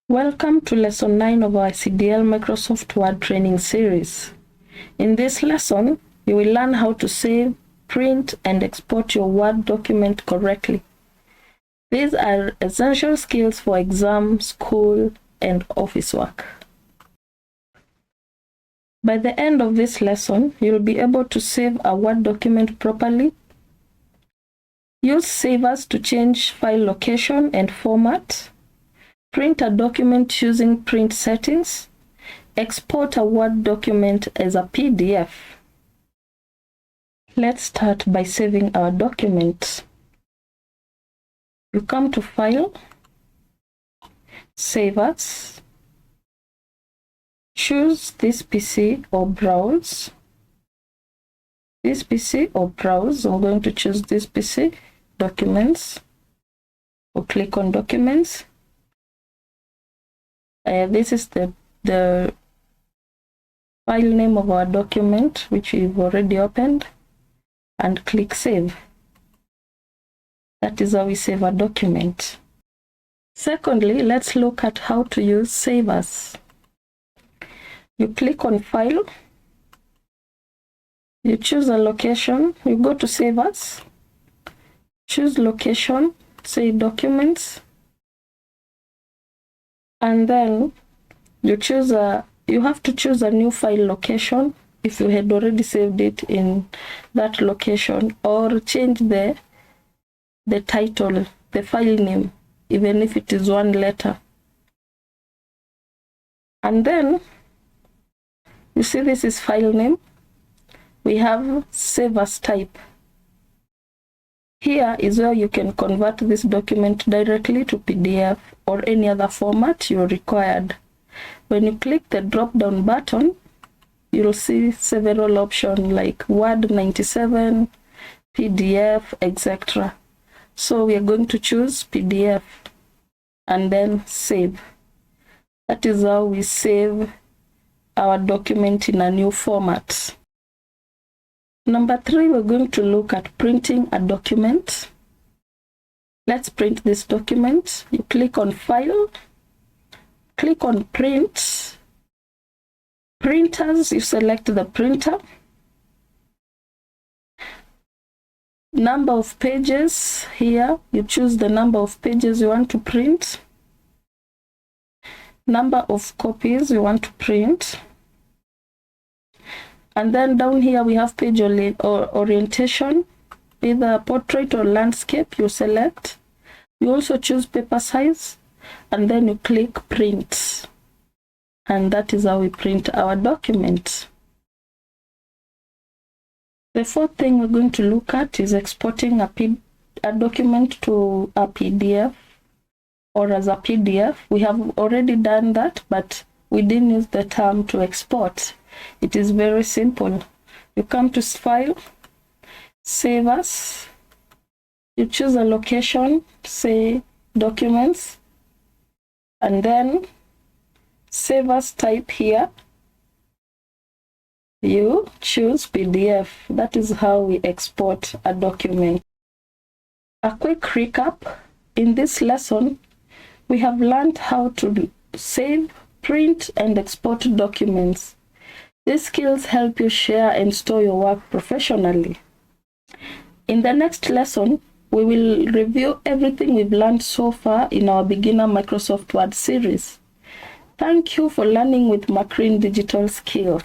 Welcome to Lesson 9 of our ICDL Microsoft Word training series. In this lesson, you will learn how to save, print, and export your Word document correctly. These are essential skills for exam, school, and office work. By the end of this lesson, you'll be able to save a Word document properly. Use savers to change file location and format. Print a document using print settings. Export a Word document as a PDF. Let's start by saving our document. You come to File, Save As. Choose this PC or browse. This PC or browse. I'm going to choose this PC, Documents, or click on Documents. This is the file name of our document, which we've already opened, and click Save. That is how we save a document. Secondly, let's look at how to use Save As. You click on File, you choose a location, you go to Save As, choose Location, say Documents, and then you have to choose a new file location if you had already saved it in that location, or change the title, the file name, even if it is one letter. And then you see this is file name. We have Save As type. Here is where you can convert this document directly to PDF or any other format you required. When you click the drop-down button, you'll see several options like Word 97, PDF, etc. So we are going to choose PDF and then Save. That is how we save our document in a new format. Number 3, we're going to look at printing a document. Let's print this document. You click on File, click on Print. Printers, you select the printer. Number of pages, here you choose the number of pages you want to print. Number of copies you want to print. And then down here we have page orientation, either portrait or landscape, you select. You also choose paper size, and then you click Print. And that is how we print our document. The fourth thing we're going to look at is exporting a document to a PDF or as a PDF. We have already done that, but we didn't use the term to export. It is very simple. You come to File, Save As, you choose a location, say Documents, and then Save As type here. You choose PDF. That is how we export a document. A quick recap. In this lesson, we have learned how to save, print, and export documents. These skills help you share and store your work professionally. In the next lesson, we will review everything we've learned so far in our beginner Microsoft Word series. Thank you for learning with McRene Digital Skills.